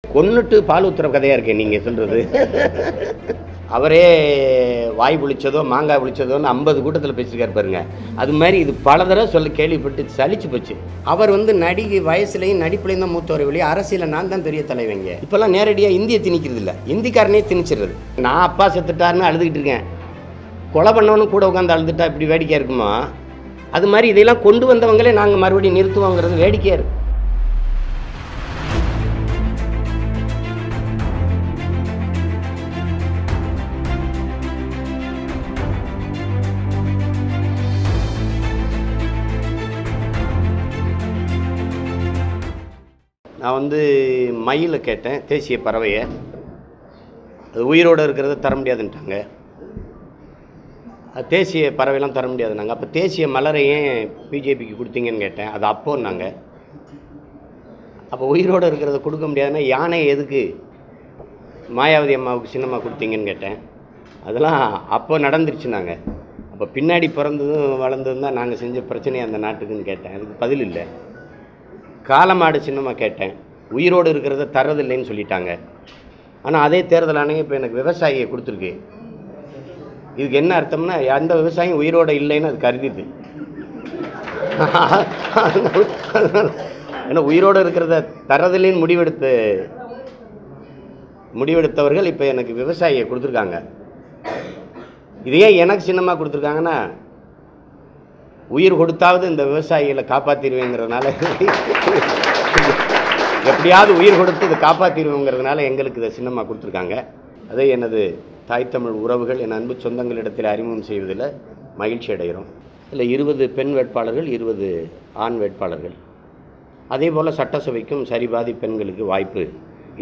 கொன்னுட்டு பால் ஊத்துற கதையா இருக்கேன் நீங்க சொல்றது. அவரே வாய் புளிச்சதோ மாங்காய் புளிச்சதோன்னு 50 கூட்டத்தில் பேசியிருக்காரு பாருங்க. அது மாதிரி இது பல தடவை சொல்ல கேள்விப்பட்டு சலிச்சு போச்சு. அவர் நடிகை வயசுலையும் நடிப்புலையும் தான் மூத்தவரை வெளியே, அரசியல நான் தான் பெரிய தலைவங்க. இப்பெல்லாம் நேரடியாக இந்தியை திணிக்கிறது இல்லை, இந்திக்காரனே திணிச்சிடுறது. நான் அப்பா செத்துட்டாருன்னு அழுதுகிட்டு இருக்கேன், கொலை பண்ணவனும் கூட உட்காந்து அழுதுட்டா இப்படி வேடிக்கையாக இருக்குமா? அது மாதிரி இதையெல்லாம் கொண்டு வந்தவங்களே நாங்கள் மறுபடியும் நிறுத்துவோங்கிறது வேடிக்கையாக இருக்கு. நான் மயிலை கேட்டேன், தேசிய பறவையை. அது உயிரோடு இருக்கிறத தர முடியாதுன்ட்டாங்க. தேசிய பறவைலாம் தர முடியாதுன்னாங்க. அப்போ தேசிய மலரை ஏன் பிஜேபிக்கு கொடுத்தீங்கன்னு கேட்டேன். அது அப்போன்னாங்க. அப்போ உயிரோடு இருக்கிறத கொடுக்க முடியாதுன்னா யானை எதுக்கு மாயாவதி அம்மாவுக்கு சின்னம்மா கொடுத்தீங்கன்னு கேட்டேன். அதெல்லாம் அப்போ நடந்துருச்சுனாங்க. அப்போ பின்னாடி பிறந்ததும் வளர்ந்ததும் தான் நாங்கள் செஞ்ச பிரச்சனையை அந்த நாட்டுக்குன்னு கேட்டேன். அதுக்கு பதில் இல்லை. காலமாடு சின்னமாக கேட்டேன், உயிரோடு இருக்கிறத தரதில்லைன்னு சொல்லிட்டாங்க. ஆனால் அதே தேர்தல் ஆணையம் இப்போ எனக்கு விவசாயியை கொடுத்துருக்கு. இதுக்கு என்ன அர்த்தம்னா, அந்த விவசாயம் உயிரோடு இல்லைன்னு அது கருதிது. ஏன்னா உயிரோடு இருக்கிறத தரதில்லைன்னு முடிவெடுத்தவர்கள் இப்போ எனக்கு விவசாயியை கொடுத்துருக்காங்க. இதையே எனக்கு சின்னமாக கொடுத்துருக்காங்கன்னா, உயிர் கொடுத்தாவது இந்த விவசாயிகளை காப்பாற்றிடுவேங்கிறதுனால, எப்படியாவது உயிர் கொடுத்து இதை காப்பாற்றிடுவோங்கிறதுனால எங்களுக்கு இதை சின்னமாக கொடுத்துருக்காங்க. அதை எனது தாய் தமிழ் உறவுகள், என் அன்பு சொந்தங்களிடத்தில் அறிமுகம் செய்வதில் மகிழ்ச்சி அடைகிறோம். இல்லை 20 பெண் வேட்பாளர்கள், 20 ஆண் வேட்பாளர்கள். அதே போல் சட்டசபைக்கும் சரிபாதி பெண்களுக்கு வாய்ப்பு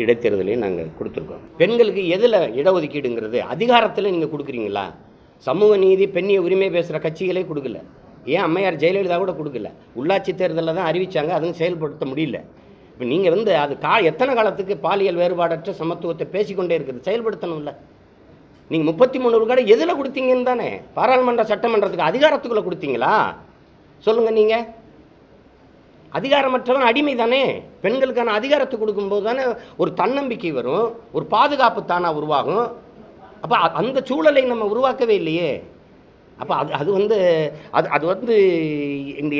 இடைத்தேர்தலையும் நாங்கள் கொடுத்துருக்கோம். பெண்களுக்கு எதில் இடஒதுக்கீடுங்கிறது அதிகாரத்தில் நீங்கள் கொடுக்குறீங்களா? சமூக நீதி, பெண்ணிய உரிமை பேசுகிற கட்சிகளே கொடுக்கல. ஏன் அம்மையார் ஜெயலலிதா கூட கொடுக்கல. உள்ளாட்சி தேர்தலில் தான் அறிவித்தாங்க, அதுவும் செயல்படுத்த முடியல. இப்போ நீங்கள் அது எத்தனை காலத்துக்கு பாலியல் வேறுபாடற்ற சமத்துவத்தை பேசிக்கொண்டே இருக்குது? செயல்படுத்தணும்ல. நீங்கள் 33 விழுக்காடு எதில் கொடுத்தீங்கன்னு தானே? பாராளுமன்ற சட்டமன்றத்துக்கு அதிகாரத்துக்குள்ளே கொடுத்தீங்களா? சொல்லுங்கள். நீங்கள் அதிகாரமற்றவன் அடிமை தானே. பெண்களுக்கான அதிகாரத்தை கொடுக்கும்போது தானே ஒரு தன்னம்பிக்கை வரும், ஒரு பாதுகாப்பு தானாக உருவாகும். அப்போ அந்த சூழலை நம்ம உருவாக்கவே இல்லையே. அப்போ அது இந்த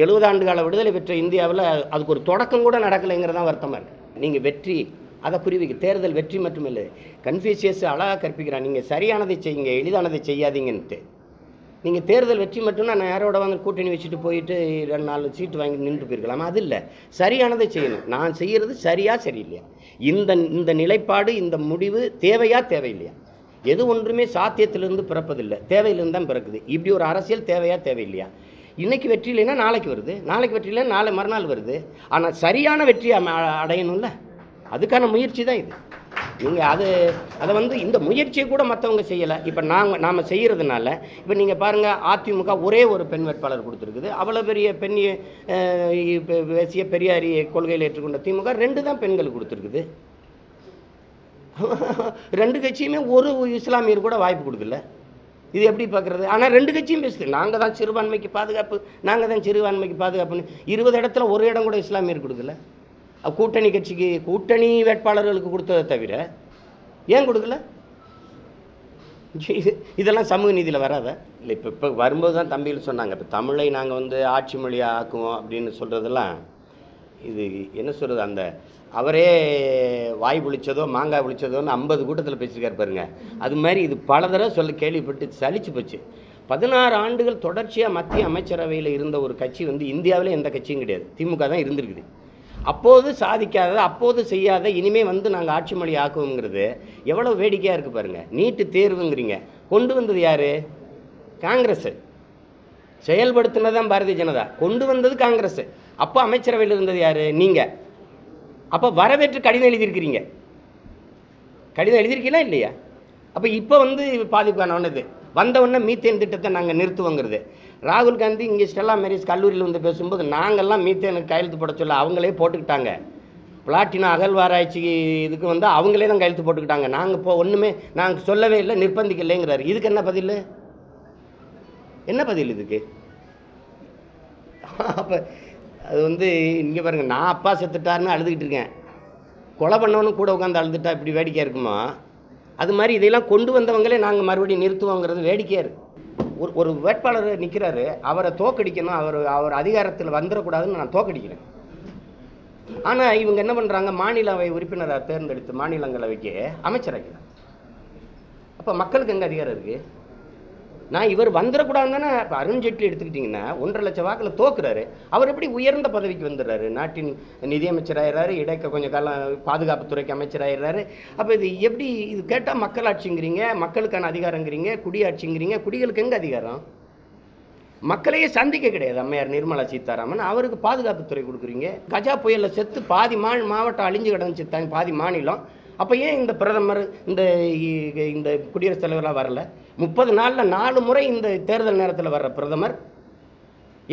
70 ஆண்டு கால விடுதலை பெற்ற இந்தியாவில் அதுக்கு ஒரு தொடக்கம் கூட நடக்கலைங்கிறதான் வருத்தமாக இருக்குது. நீங்கள் வெற்றி அதை குறிவிக்கு தேர்தல் வெற்றி மட்டும் இல்லை. கன்ஃபியூசியஸ் அழகாக கற்பிக்கிறான், நீங்கள் சரியானதை செய்யுங்க, எளிதானதை செய்யாதீங்கன்ட்டு. நீங்கள் தேர்தல் வெற்றி மட்டும்னா நான் யாரோட கூட்டணி வச்சுட்டு போயிட்டு 2-4 சீட்டு வாங்கி நின்று போயிருக்கலாமா? அது இல்லை, சரியானதை செய்யணும். நான் செய்கிறது சரியா சரியில்லையா, இந்த நிலைப்பாடு, இந்த முடிவு தேவையா தேவையில்லையா? எது ஒன்றுமே சாத்தியத்திலிருந்து பிறப்பதில்லை, தேவையிலிருந்து தான் பிறக்குது. இப்படி ஒரு அரசியல் தேவையா தேவையில்லையா? இன்றைக்கி வெற்றி இல்லைன்னா நாளைக்கு வருது, நாளைக்கு வெற்றி இல்லைன்னா நாளை மறுநாள் வருது. ஆனால் சரியான வெற்றி அடையணும்ல, அதுக்கான முயற்சி தான் இது. நீங்கள் அதை இந்த முயற்சியை கூட மற்றவங்க செய்யலை. இப்போ நாம் செய்கிறதுனால இப்போ நீங்கள் பாருங்கள், அதிமுக ஒரே ஒரு பெண் வேட்பாளர் கொடுத்துருக்குது. அவ்வளோ பெரிய பேசிய பெரியாரி கொள்கையில் ஏற்றுக்கொண்ட திமுக 2 தான் பெண்கள் கொடுத்துருக்குது. 2 கட்சியுமே ஒரு இஸ்லாமியர் கூட வாய்ப்பு கொடுக்கல. இது எப்படி பார்க்குறது? ஆனால் 2 கட்சியும் பேசுது, நாங்கள் தான் சிறுபான்மைக்கு பாதுகாப்பு, நாங்கள் தான் சிறுபான்மைக்கு பாதுகாப்புன்னு. 20 இடத்துல ஒரு இடம் கூட இஸ்லாமியர் கொடுக்கல. கூட்டணி கட்சிக்கு, கூட்டணி வேட்பாளர்களுக்கு கொடுத்ததை தவிர ஏன் கொடுக்கல? இதெல்லாம் சமூக நீதியில் வராத இல்லை. இப்போ வரும்போது தான் தம்பிகள் சொன்னாங்க, இப்போ தமிழை நாங்கள் ஆட்சி மொழியாக ஆக்குவோம் அப்படின்னு சொல்கிறதெல்லாம் இது என்ன சொல்கிறது, அவரே வாய் புளிச்சதோ மாங்காய் புளிச்சதோன்னு 50 கூட்டத்தில் பேசியிருக்காரு பாருங்க. அது மாதிரி இது பல தடவை சொல்ல கேள்விப்பட்டு சலிச்சு போச்சு. 16 ஆண்டுகள் தொடர்ச்சியாக மத்திய அமைச்சரவையில் இருந்த ஒரு கட்சி இந்தியாவில் எந்த கட்சியும் கிடையாது, திமுக தான் இருந்திருக்குது. அப்போது சாதிக்காத, அப்போது செய்யாத, இனிமேல் நாங்கள் ஆட்சி மொழி ஆக்குவோங்கிறது எவ்வளோ வேடிக்கையாக இருக்குது பாருங்கள். நீட்டு தேர்வுங்கிறீங்க, கொண்டு வந்தது யார்? காங்கிரஸ். செயல்படுத்தினதான் பாரதிய ஜனதா, கொண்டு வந்தது காங்கிரஸ். அப்போ அமைச்சரவையில் இருந்தது யார்? நீங்கள். அப்போ வரவேற்று கடிதம் எழுதியிருக்கிறீங்க, கடிதம் எழுதியிருக்கீங்களா இல்லையா? அப்போ இப்போ பாதிப்பானது வந்தவுடனே மீத்தேன் திட்டத்தை நாங்கள் நிறுத்துவோங்கிறது. ராகுல் காந்தி இங்கே ஸ்டெல்லா மேரிஸ் கல்லூரியில் பேசும்போது நாங்கள்லாம் மீத்தேனுக்கு கையெழுத்து போட சொல்ல அவங்களே போட்டுக்கிட்டாங்க. பிளாட்டினா அகழ்வாராய்ச்சி இதுக்கு அவங்களே தான் கையெழுத்து போட்டுக்கிட்டாங்க. நாங்கள் ஒன்றுமே நாங்கள் சொல்லவே இல்லை, நிர்பந்திக்கலைங்கிறாரு. இதுக்கு என்ன பதில்? என்ன பதில் இதுக்கு? அப்போ அது இங்கே பாருங்கள், நான் அப்பா செத்துட்டாருன்னு அழுதுகிட்டு இருக்கேன், கொலை பண்ணவனும் கூட உட்காந்து அழுதுட்டா இப்படி வேடிக்கையாக இருக்குமா? அது மாதிரி இதையெல்லாம் கொண்டு வந்தவங்களே நாங்கள் மறுபடியும் நிறுத்துவோங்கிறது வேடிக்கையாக இருக்குது. ஒரு வேட்பாளர் நிற்கிறாரு, அவரை தோக்கடிக்கணும், அவர் அதிகாரத்தில் வந்துடக்கூடாதுன்னு நான் தோக்கடிக்கிறேன். ஆனால் இவங்க என்ன பண்ணுறாங்க, மாநிலவை உறுப்பினராக தேர்ந்தெடுத்து மாநிலங்களவைக்கு அமைச்சராக்கிறாங்க. அப்போ மக்களுக்கு எங்கே அதிகாரம் இருக்குது? நான் இவர் வந்துடக்கூடாதுன்னு தானே. இப்போ அருண்ஜேட்லி எடுத்துக்கிட்டிங்கன்னா 1.5 லட்சம் வாக்கில் தோக்குறாரு. அவர் எப்படி உயர்ந்த பதவிக்கு வந்துடுறாரு? நாட்டின் நிதியமைச்சராகிறாரு, இடைக்க கொஞ்சம் காலம் பாதுகாப்புத்துறைக்கு அமைச்சராகிறாரு. அப்போ இது எப்படி? இது கேட்டால் மக்களாட்சிங்கிறீங்க, மக்களுக்கான அதிகாரங்கிறீங்க, குடியாட்சிங்கிறீங்க. குடிகளுக்கு எங்கே அதிகாரம்? மக்களையே சந்திக்க கிடையாது. அம்மையார் நிர்மலா சீதாராமன், அவருக்கு பாதுகாப்புத்துறை கொடுக்குறீங்க. கஜா புயலில் செத்து பாதி மாவட்டம் அழிஞ்சு கிடந்துச்சு, பாதி மாநிலம். அப்போ ஏன் இந்த பிரதமர் இந்த குடியரசுத் தலைவராக வரல? 30 நாளில் 4 முறை இந்த தேர்தல் நேரத்தில் வர்ற பிரதமர்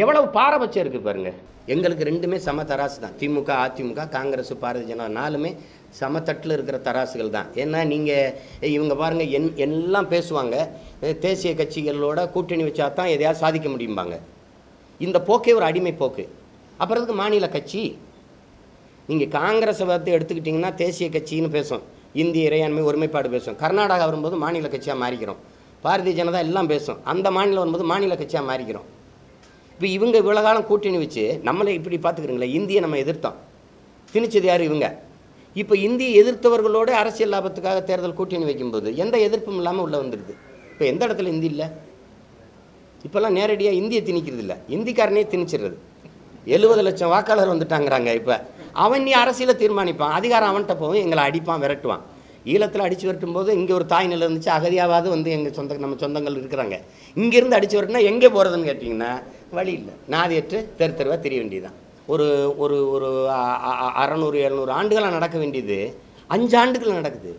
எவ்வளவு பாரபட்சம் இருக்குது பாருங்க. எங்களுக்கு ரெண்டுமே சம தராசு தான். திமுக, அதிமுக, காங்கிரஸ், பாரதிய ஜனதா 4மே சமத்தட்டில் இருக்கிற தராசுகள் தான். ஏன்னா நீங்கள் இவங்க பாருங்கள், எல்லாம் பேசுவாங்க, தேசிய கட்சிகளோட கூட்டணி வச்சா தான் எதையாவது சாதிக்க முடியும்பாங்க. இந்த போக்கே ஒரு அடிமை போக்கு. அப்புறத்துக்கு மாநில கட்சி. நீங்கள் காங்கிரஸை பார்த்து எடுத்துக்கிட்டிங்கன்னா தேசிய கட்சின்னு பேசும், இந்திய இறையாண்மை ஒருமைப்பாடு பேசும். கர்நாடகா வரும்போது மாநில கட்சியாக மாறிக்கிறோம். பாரதிய ஜனதா எல்லாம் பேசும். அந்த மாநிலம் வரும்போது மாநில கட்சியாக மாறிக்கிறோம். இப்போ இவங்க இவ்வளோ காலம் கூட்டணி வச்சு நம்மளை இப்படி பார்த்துக்கிறீங்களே. இந்தியை நம்ம எதிர்த்தோம், திணிச்சது யார்? இவங்க. இப்போ இந்தியை எதிர்த்தவர்களோட அரசியல் லாபத்துக்காக தேர்தல் கூட்டணி வைக்கும்போது எந்த எதிர்ப்பும் இல்லாமல் உள்ளே வந்துடுது. இப்போ எந்த இடத்துல இந்தி இல்லை? இப்போல்லாம் நேரடியாக இந்தியை திணிக்கிறது இல்லை, இந்திக்காரனே திணிச்சிடுறது. 70 லட்சம் வாக்காளர் வந்துட்டாங்கிறாங்க. இப்போ அவன் நீ அரசியலை தீர்மானிப்பான், அதிகாரம் அவன்கிட்ட போகும், எங்களை அடிப்பான், விரட்டுவான். ஈழத்தில் அடித்து விரட்டும் போது இங்கே ஒரு தாய் நிலை இருந்துச்சு, அகதியாவது வந்து எங்கள் நம்ம சொந்தங்கள் இருக்கிறாங்க. இங்கேருந்து அடித்து விரட்டுனா எங்கே போகிறதுன்னு கேட்டிங்கன்னா வழி இல்லை. நாதியற்று தெரு தெருவாக தெரிய வேண்டியதுதான். ஒரு ஒரு ஒரு 600-700 ஆண்டுகளாக நடக்க வேண்டியது 5 ஆண்டுகள் நடக்குது.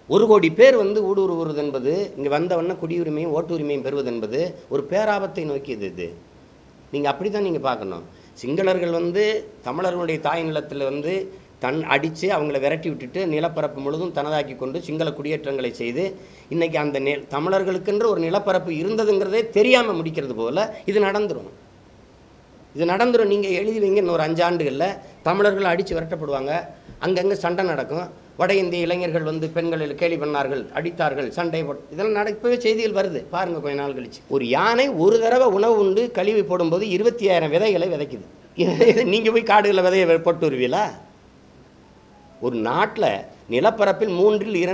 1 கோடி பேர் வந்து ஊடுருவுவது என்பது, இங்கே வந்தவொன்னே குடியுரிமையும் ஓட்டுரிமையும் பெறுவது என்பது ஒரு பேராபத்தை நோக்கியது. இது நீங்கள் அப்படி தான் நீங்கள் பார்க்கணும். சிங்களர்கள் வந்து தமிழர்களுடைய தாய் நிலத்தில் வந்து அடித்து அவங்கள விரட்டி விட்டுட்டு நிலப்பரப்பு முழுதும் தனதாக்கி கொண்டு சிங்கள குடியேற்றங்களை செய்து இன்றைக்கி அந்த தமிழர்களுக்கென்று ஒரு நிலப்பரப்பு இருந்ததுங்கிறதே தெரியாமல் முடிக்கிறது போல் இது நடந்துடும். நீங்கள் எழுதி வைங்க. இன்னொரு 5 ஆண்டுகளில் தமிழர்கள் அடித்து விரட்டப்படுவாங்க, அங்கங்கே சண்டை நடக்கும். வட இந்திய இளைஞர்கள் வந்து பெண்களில் கேலி பண்ணார்கள், அடித்தார்கள், சண்டை போட்டு, இதெல்லாம் நடக்கவே செய்திகள் வருது பாருங்கள். கொஞ்ச நாள் கழிச்சு ஒரு யானை ஒரு தடவை உணவு உண்டு கழிவு போடும்போது 25,000 விதைகளை விதைக்குது. நீங்கள் போய் காடுகளில் விதையை போட்டு வருவீங்களா? ஒரு நாட்டில் நிலப்பரப்பில் 3/3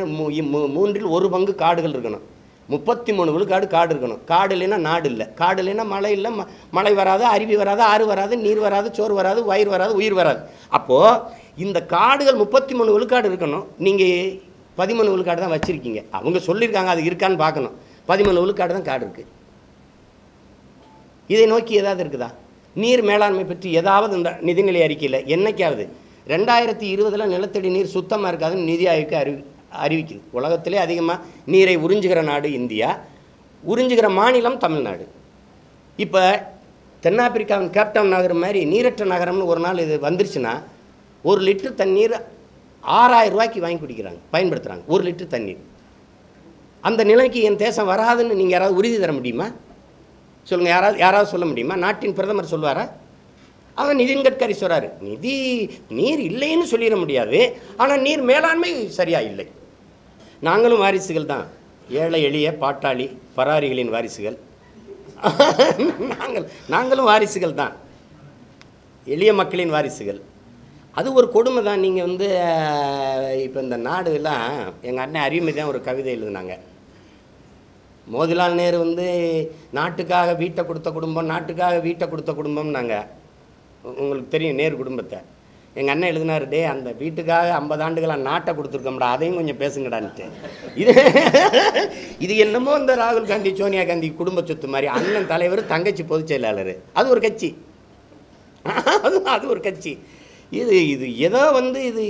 1 பங்கு காடுகள் இருக்கணும், 33 விழுக்காடு காடு இருக்கணும். காடு இல்லைன்னா நாடு இல்லை, காடு இல்லைன்னா மழை இல்லை, மழை வராது, அருவி வராது, ஆறு வராது, நீர் வராது, சோறு வராது, வயிறு வராது, உயிர் வராது. அப்போது இந்த காடுகள் 33 விழுக்காடு இருக்கணும். நீங்கள் 13 விழுக்காடு தான் வச்சுருக்கீங்க. அவங்க சொல்லியிருக்காங்க, அது இருக்கான்னு பார்க்கணும். 13 விழுக்காடு தான் காடு இருக்குது. இதை நோக்கி ஏதாவது இருக்குதா? நீர் மேலாண்மை பற்றி ஏதாவது இந்த நிதிநிலை அறிக்கையில் என்னைக்காவது 2020 நிலத்தடி நீர் சுத்தமாக இருக்காதுன்னு நிதி ஆயோக்கு அறிவிக்குது. உலகத்திலே அதிகமாக நீரை உறிஞ்சுகிற நாடு இந்தியா, உறிஞ்சுகிற மாநிலம் தமிழ்நாடு. இப்போ தென்னாப்பிரிக்காவின் கேப்டவுன் நகரம் மாதிரி நீரற்ற நகரம்னு ஒரு நாள் இது வந்துருச்சுன்னா 1 லிட்டர் தண்ணீர் 6,000 ரூபாய்க்கு வாங்கி குடிக்கிறாங்க, பயன்படுத்துகிறாங்க. 1 லிட்டர் தண்ணீர். அந்த நிலைக்கு என் தேசம் வராதுன்னு நீங்கள் யாராவது உறுதி தர முடியுமா? சொல்லுங்கள், யாராவது சொல்ல முடியுமா? நாட்டின் பிரதமர் சொல்வாரா? அவன் நிதின் கட்கரி சொல்கிறாரு, நீர் இல்லைன்னு சொல்லிட முடியாது, ஆனால் நீர் மேலாண்மை சரியாக இல்லை. நாங்களும் வாரிசுகள் தான், ஏழை எளிய பாட்டாளி பராரிகளின் வாரிசுகள். நாங்களும் வாரிசுகள் தான், எளிய மக்களின் வாரிசுகள். அது ஒரு கொடுமை தான். நீங்கள் வந்து இப்போ இந்த நாடுலாம், எங்கள் அண்ணன் அறிவுமை தான் ஒரு கவிதை எழுதுனாங்க. மோதிலால் நேரு வந்து நாட்டுக்காக வீட்டை கொடுத்த குடும்பம், நாட்டுக்காக வீட்டை கொடுத்த குடும்பம்னாங்க. உங்களுக்கு தெரியும் நேரு குடும்பத்தை. எங்கள் அண்ணன் எழுதினார், டே அந்த வீட்டுக்காக 50 ஆண்டுகளாக நாட்டை கொடுத்துருக்கோம்டா, அதையும் கொஞ்சம் பேசுங்கடான்ட்டு. இது என்னமோ இந்த ராகுல் காந்தி சோனியா காந்தி குடும்ப சொத்து மாதிரி. அண்ணன் தலைவர், தங்கச்சி பொதுச் செயலாளர், அது ஒரு கட்சி, அது ஒரு கட்சி. இது ஏதோ வந்து இது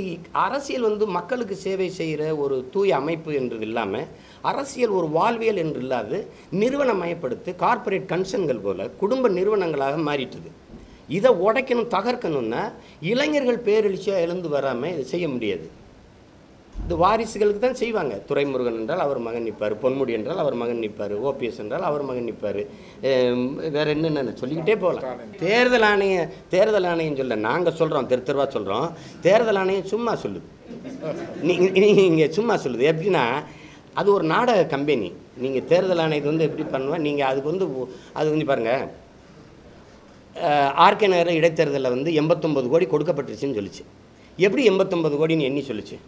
அரசியல் வந்து மக்களுக்கு சேவை செய்கிற ஒரு தூய அமைப்பு என்றது இல்லாமல், அரசியல் ஒரு வாழ்வியல் என்று இல்லாது நிறுவனமயப்படுத்தி கார்ப்பரேட் கன்சர்ன்கள் போல் குடும்ப நிறுவனங்களாக மாறிட்டுது. இதை உடைக்கணும், தகர்க்கணும்னா இளைஞர்கள் பேரெழுச்சியாக எழுந்து வராமல் இதை செய்ய முடியாது. இது வாரிசுகளுக்கு தான் செய்வாங்க. துரைமுருகன் என்றால் அவர் மகன் நிற்பார், பொன்முடி என்றால் அவர் மகன் நிற்பார், ஓபிஎஸ் என்றால் அவர் மகன் நிற்பார், வேறு என்னென்ன சொல்லிக்கிட்டே போகலாம். தேர்தல் ஆணையம் சொல்ல நாங்கள் சொல்கிறோம், தெருவா சொல்கிறோம். தேர்தல் ஆணையம் சும்மா சொல்லுது, நீங்கள் சும்மா சொல்லுது. எப்படின்னா அது ஒரு நாடக கம்பெனி. நீங்கள் தேர்தல் ஆணையத்தை வந்து எப்படி பண்ணுவேன், நீங்கள் அதுக்கு வந்து அது வந்து பாருங்கள், ஆர்கே நகர் இடைத்தேர்தலில் வந்து 89 கோடி கொடுக்கப்பட்டுருச்சுன்னு சொல்லிச்சு. எப்படி 89 கோடின்னு எண்ணி சொல்லிச்சு?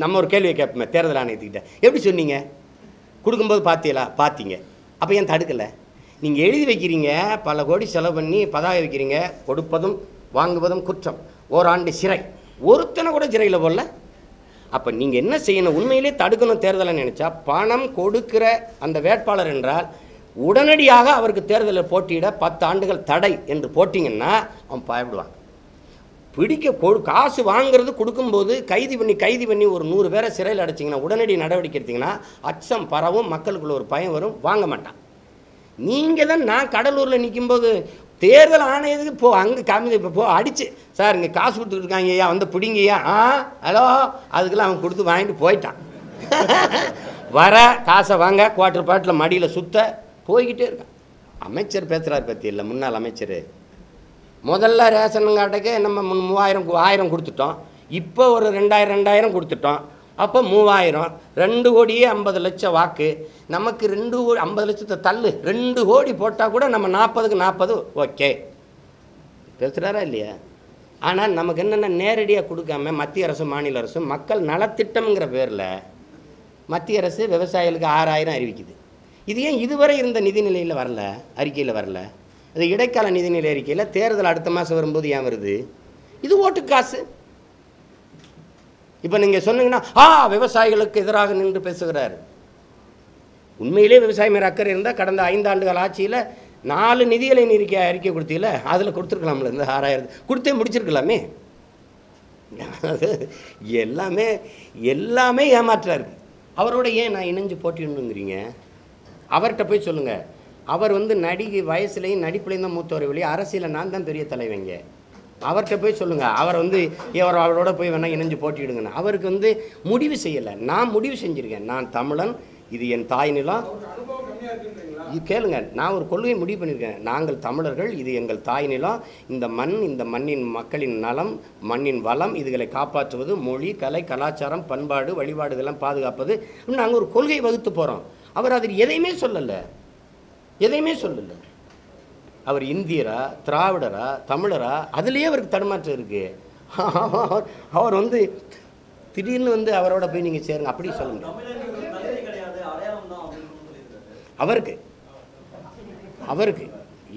நம்ம ஒரு கேள்வியை கேட்போமே தேர்தல் ஆணையத்துக்கிட்ட, எப்படி சொன்னீங்க? கொடுக்கும்போது பார்த்தீங்க, அப்போ ஏன் தடுக்கலை? நீங்கள் எழுதி வைக்கிறீங்க, பல கோடி செலவு பண்ணி பதாக வைக்கிறீங்க, கொடுப்பதும் வாங்குவதும் குற்றம், ஓராண்டு சிறை, ஒருத்தனை கூட சிறையில் போடல. அப்போ நீங்கள் என்ன செய்யணும், உண்மையிலே தடுக்கணும் தேர்தலை நினச்சா, பணம் கொடுக்கிற அந்த வேட்பாளர் என்றால் உடனடியாக அவருக்கு தேர்தலில் போட்டியிட 10 ஆண்டுகள் தடை என்று போட்டிங்கன்னா அவன் பயப்படுவான். காசு வாங்குறது கொடுக்கும்போது கைது பண்ணி ஒரு 100 பேரை சிறையில் அடைச்சிங்கன்னா, உடனடி நடவடிக்கை எடுத்திங்கன்னா அச்சம் பரவும், மக்களுக்குள்ள ஒரு பயம் வரும், வாங்க மாட்டான். நீங்கள் தான் நான் கடலூரில் நிற்கும்போது தேர்தல் ஆணையத்துக்கு அங்கே காமி அடிச்சு, சார் இங்கே காசு கொடுத்துருக்காங்க ஐயா, வந்து பிடிங்கய்யா, ஹலோ, அதுக்கெல்லாம் அவன் கொடுத்து வாங்கிட்டு போயிட்டான். வர காசை வாங்க, குவார்டர் பாட்டில் மடியில் சுத்த போய்கிட்டே இருக்கான். அமைச்சர் பேசுகிறார் பற்றி இல்லை, முன்னாள் அமைச்சர். முதல்ல ரேஷன் கார்டுக்கு நம்ம 1000 கொடுத்துட்டோம், இப்போ ஒரு 2000 கொடுத்துட்டோம், அப்போ 3000, 2 கோடியே 50 லட்சம் வாக்கு. நமக்கு 50 லட்சத்தை தள்ளு, 2 கோடி போட்டால் கூட நம்ம 40க்கு 40 ஓகே பேசுகிறாரா இல்லையா? ஆனால் நமக்கு என்னென்ன நேரடியாக கொடுக்காம மத்திய அரசும் மாநில அரசும் மக்கள் நலத்திட்டம்ங்கிற பேரில் மத்திய அரசு விவசாயிகளுக்கு 6000 அறிவிக்குது. இது ஏன் இதுவரை இருந்த நிதிநிலையில் வரல, அறிக்கையில் வரல? அது இடைக்கால நிதிநிலை அறிக்கையில் தேர்தல் அடுத்த மாதம் வரும்போது ஏன் வருது? இது ஓட்டு காசு. இப்போ நீங்கள் சொன்னீங்கன்னா விவசாயிகளுக்கு எதிராக நின்று பேசுகிறார். உண்மையிலே விவசாய மேலே அக்கறை இருந்தால் கடந்த 5 ஆண்டுகள் ஆட்சியில் 4 நிதிகளை அறிக்கை கொடுத்தீங்கள, அதில் கொடுத்துருக்கலாம்ல, இந்த 6000 கொடுத்தே முடிச்சிருக்கலாமே. எல்லாமே ஏமாற்றாரு. அவரோட ஏன் நான் இணைஞ்சு போட்டிடுங்கிறீங்க? அவர்கிட்ட போய் சொல்லுங்கள். அவர் வந்து நடிகை வயசுலேயும் நடிப்புலேயும் தான் மூத்தவரை வழி, அரசியலில் நான் தான் பெரிய தலைவங்க. அவர்கிட்ட போய் சொல்லுங்கள். அவர் வந்து அவரோட போய் வேணால் இணைஞ்சு போட்டிடுங்கன்னு. அவருக்கு வந்து முடிவு செய்யலை, நான் முடிவு செஞ்சுருக்கேன். நான் தமிழன், இது என் தாய் நிலம். இது கேளுங்க, நான் ஒரு கொள்கையை முடிவு பண்ணியிருக்கேன். நாங்கள் தமிழர்கள், இது எங்கள் தாய் நிலம், இந்த மண், இந்த மண்ணின் மக்களின் நலம், மண்ணின் வளம், இதுகளை காப்பாற்றுவது, மொழி, கலை, கலாச்சாரம், பண்பாடு, வழிபாடு இதெல்லாம் பாதுகாப்பது. நாங்கள் ஒரு கொள்கை வகுத்து போகிறோம். அவர் அதில் எதையுமே சொல்லலை. அவர் இந்தியரா, திராவிடரா, தமிழரா, அதுலேயே அவருக்கு தடுமாற்றம் இருக்குது. அவர் வந்து திடீர்னு வந்து அவரோட போய் நீங்கள் சேருங்க அப்படி சொல்லுங்க. அவருக்கு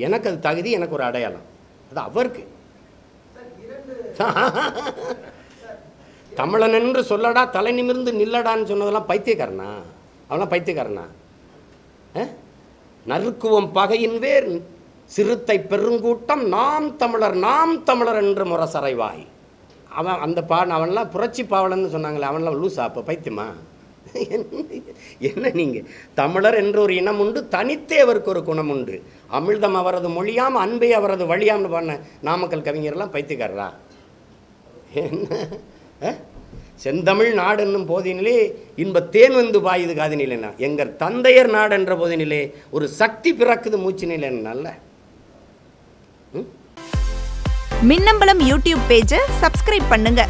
எனக்கு அது தகுதி, எனக்கு ஒரு அடையாளம், அது அவருக்கு. தமிழன் என்று சொல்லடா, தலை நிமிர்ந்து நில்லடான்னு சொன்னதெல்லாம் பைத்தியக்காரனா? அவெல்லாம் பைத்தியக்காரனா? நறுக்குவோம் பகையின் வேர் சிறுத்தை பெருங்கூட்டம், நாம் தமிழர் என்று முரசறைவாய். அவன் அந்த அவன்லாம் புரட்சி பாவலன்னு சொன்னாங்களே, அவன்லாம் லூசா? அப்போ பைத்தியமா? என்ன நீங்கள் தமிழர் என்ற ஒரு இனம் உண்டு, தனித்தே அவருக்கு ஒரு குணம் உண்டு, அமிழ்தம் அவரது மொழியாம், அன்பே அவரது வழியாம்னு பண்ண நாமக்கல் கவிஞர்லாம் பைத்தியக்காரரா? என்ன செந்தமிழ் நாடு என்னும் போதினிலே இன்பத்தேன் வந்து பாயுது காதினிலேனா, எங்கள் தந்தையர் நாடு என்ற போதினிலே ஒரு சக்தி பிறக்குது மூச்சினிலே. நல்ல மின்னம்பலம் யூடியூப் பேஜை சப்ஸ்கிரைப் பண்ணுங்க.